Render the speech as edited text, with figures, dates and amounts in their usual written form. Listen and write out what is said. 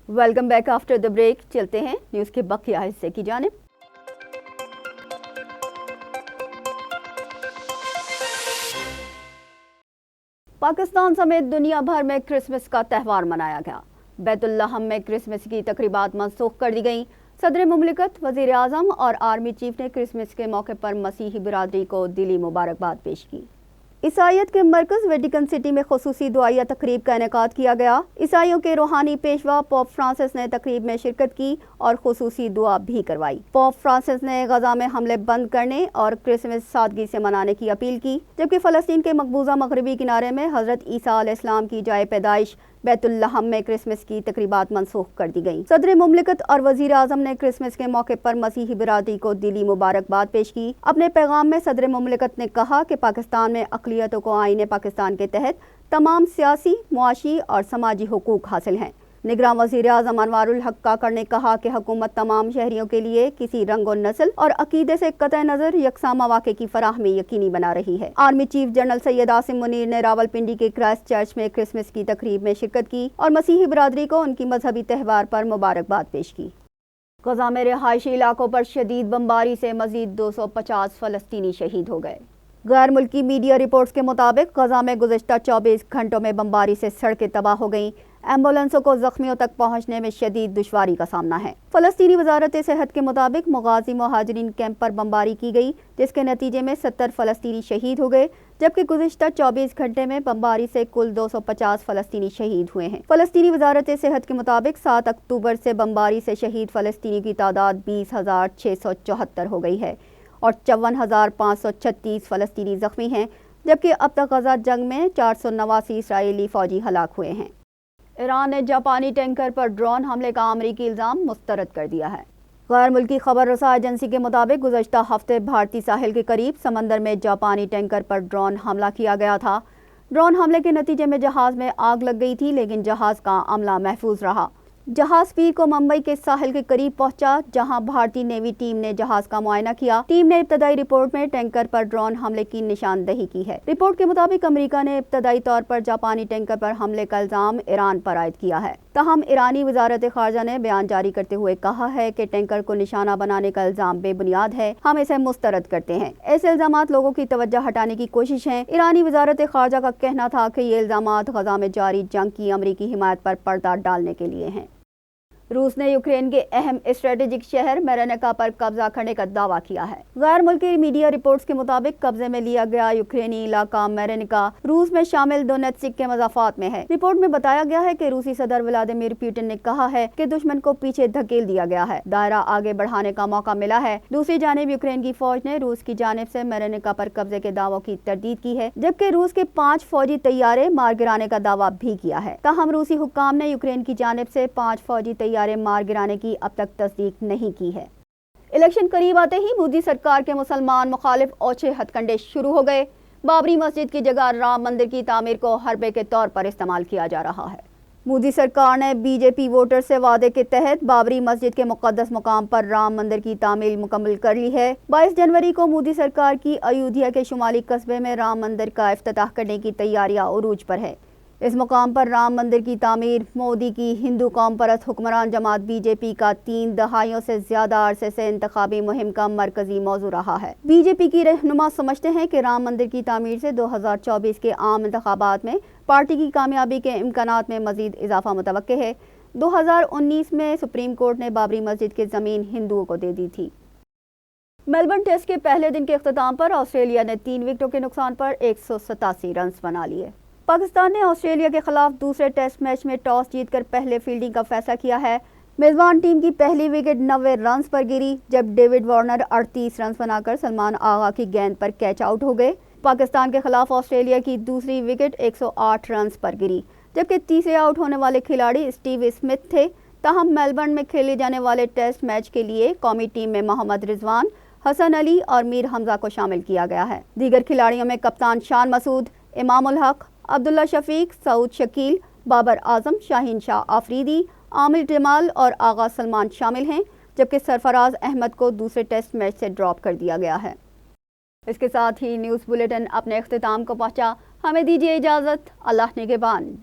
Welcome back after the break. چلتے ہیں news کے بقیہ حصے کی جانب. پاکستان سمیت دنیا بھر میں کرسمس کا تہوار منایا گیا. بیت اللحم میں کرسمس کی تقریبات منسوخ کر دی گئیں. صدر مملکت، وزیر اعظم اور آرمی چیف نے کرسمس کے موقع پر مسیحی برادری کو دلی مبارکباد پیش کی. عیسائیت کے مرکز ویٹیکن سٹی میں خصوصی دعائیہ تقریب کا انعقاد کیا گیا. عیسائیوں کے روحانی پیشوا پوپ فرانسس نے تقریب میں شرکت کی اور خصوصی دعا بھی کروائی. پوپ فرانسس نے غزہ میں حملے بند کرنے اور کرسمس سادگی سے منانے کی اپیل کی، جبکہ فلسطین کے مقبوضہ مغربی کنارے میں حضرت عیسیٰ علیہ السلام کی جائے پیدائش بیت اللحم میں کرسمس کی تقریبات منسوخ کر دی گئیں. صدر مملکت اور وزیر اعظم نے کرسمس کے موقع پر مسیحی برادری کو دلی مبارکباد پیش کی. اپنے پیغام میں صدر مملکت نے کہا کہ پاکستان میں اقلیتوں کو آئین پاکستان کے تحت تمام سیاسی، معاشی اور سماجی حقوق حاصل ہیں. نگراں وزیر اعظم انوار الحق کاکڑ نے کہا کہ حکومت تمام شہریوں کے لیے کسی رنگ و نسل اور عقیدے سے قطع نظر یکساں مواقع کی فراہمی یقینی بنا رہی ہے. Army chief general Syed Asim Munir نے راولپنڈی کے کرائسٹ چرچ میں کرسمس کی تقریب میں شرکت کی اور مسیحی برادری کو ان کی مذہبی تہوار پر مبارکباد پیش کی. غزہ میں رہائشی علاقوں پر شدید بمباری سے مزید 250 فلسطینی شہید ہو گئے. غیر ملکی میڈیا رپورٹس کے مطابق غزہ میں گزشتہ 24 گھنٹوں میں بمباری سے سڑکیں تباہ ہو گئیں. ایمبولینسوں کو زخمیوں تک پہنچنے میں شدید دشواری کا سامنا ہے. فلسطینی وزارت صحت کے مطابق مغازی مہاجرین کیمپ پر بمباری کی گئی، جس کے نتیجے میں 70 فلسطینی شہید ہو گئے، جبکہ گزشتہ 24 گھنٹے میں بمباری سے کل 250 فلسطینی شہید ہوئے ہیں. فلسطینی وزارت صحت کے مطابق 7 اکتوبر سے بمباری سے شہید فلسطینی کی تعداد 20,674 ہو گئی ہے اور 54,536 فلسطینی زخمی ہیں، جبکہ اب تک غزہ جنگ میں 489 اسرائیلی فوجی ہلاک ہوئے ہیں. ایران نے جاپانی ٹینکر پر ڈرون حملے کا امریکی الزام مسترد کر دیا ہے. غیر ملکی خبر رساں ایجنسی کے مطابق گزشتہ ہفتے بھارتی ساحل کے قریب سمندر میں جاپانی ٹینکر پر ڈرون حملہ کیا گیا تھا. ڈرون حملے کے نتیجے میں جہاز میں آگ لگ گئی تھی، لیکن جہاز کا عملہ محفوظ رہا. جہاز پیر کو ممبئی کے ساحل کے قریب پہنچا، جہاں بھارتی نیوی ٹیم نے جہاز کا معائنہ کیا. ٹیم نے ابتدائی رپورٹ میں ٹینکر پر ڈرون حملے کی نشاندہی کی ہے. رپورٹ کے مطابق امریکہ نے ابتدائی طور پر جاپانی ٹینکر پر حملے کا الزام ایران پر عائد کیا ہے. تاہم ایرانی وزارت خارجہ نے بیان جاری کرتے ہوئے کہا ہے کہ ٹینکر کو نشانہ بنانے کا الزام بے بنیاد ہے، ہم اسے مسترد کرتے ہیں. ایسے الزامات لوگوں کی توجہ ہٹانے کی کوشش ہیں. ایرانی وزارت خارجہ کا کہنا تھا کہ یہ الزامات غزہ میں جاری جنگ کی امریکی حمایت پر پردہ ڈالنے کے لیے ہیں. روس نے یوکرین کے اہم اسٹریٹجک شہر میرینکا پر قبضہ کرنے کا دعویٰ کیا ہے. غیر ملکی میڈیا رپورٹس کے مطابق قبضے میں لیا گیا یوکرینی علاقہ میرینکا روس میں شامل دونیتسک کے مضافات میں ہے. رپورٹ میں بتایا گیا ہے کہ روسی صدر ولادیمیر پوٹن نے کہا ہے کہ دشمن کو پیچھے دھکیل دیا گیا ہے، دائرہ آگے بڑھانے کا موقع ملا ہے. دوسری جانب یوکرین کی فوج نے روس کی جانب سے میرینکا پر قبضے کے دعووں کی تردید کی ہے، جبکہ روس کے 5 فوجی طیارے مار گرانے کا دعویٰ بھی کیا ہے. تاہم روسی حکام نے یوکرین کی جانب سے 5 فوجی طیارے مار گرانے کی اب تک تصدیق نہیں کی ہے. الیکشن قریب آتے ہی مودی سرکار کے مسلمان مخالف اوچھے ہتھ کنڈے شروع ہو گئے. بابری مسجد کی جگہ رام مندر کی تعمیر کو حربے کے طور پر استعمال کیا جا رہا ہے. مودی سرکار نے بی جے پی ووٹر سے وعدے کے تحت بابری مسجد کے مقدس مقام پر رام مندر کی تعمیر مکمل کر لی ہے. 22 جنوری کو مودی سرکار کی ایودھیا کے شمالی قصبے میں رام مندر کا افتتاح کرنے کی تیاریاں عروج پر ہے. اس مقام پر رام مندر کی تعمیر مودی کی ہندو قوم پرست حکمران جماعت بی جے پی کا 3 دہائیوں سے زیادہ عرصے سے انتخابی مہم کا مرکزی موضوع رہا ہے. بی جے پی کی رہنما سمجھتے ہیں کہ رام مندر کی تعمیر سے 2024 کے عام انتخابات میں پارٹی کی کامیابی کے امکانات میں مزید اضافہ متوقع ہے. 2019 میں سپریم کورٹ نے بابری مسجد کی زمین ہندوؤں کو دے دی تھی. میلبرن ٹیسٹ کے پہلے دن کے اختتام پر آسٹریلیا نے 3 وکٹوں کے نقصان پر 187 رنز بنا لیے. پاکستان نے آسٹریلیا کے خلاف دوسرے ٹیسٹ میچ میں ٹاس جیت کر پہلے فیلڈنگ کا فیصلہ کیا ہے. میزبان ٹیم کی پہلی وکٹ 90 رنز پر گری، جب ڈیوڈ وارنر 38 رنز بنا کر سلمان آغا کی گیند پر کیچ آؤٹ ہو گئے. پاکستان کے خلاف آسٹریلیا کی دوسری وکٹ 108 رنز پر گری، جبکہ تیسرے آؤٹ ہونے والے کھلاڑی اسٹیو اسمتھ تھے. تاہم میلبرن میں کھیلے جانے والے ٹیسٹ میچ کے لیے قومی ٹیم میں محمد رضوان، حسن علی اور میر حمزہ کو شامل کیا گیا ہے. دیگر کھلاڑیوں میں کپتان شان مسعود، امام الحق، عبداللہ شفیق، سعود شکیل، بابر اعظم، شاہین شاہ آفریدی، عامر جمال اور آغا سلمان شامل ہیں، جبکہ سرفراز احمد کو دوسرے ٹیسٹ میچ سے ڈراپ کر دیا گیا ہے. اس کے ساتھ ہی نیوز بلیٹن اپنے اختتام کو پہنچا. ہمیں دیجیے اجازت. اللہ نگہبان.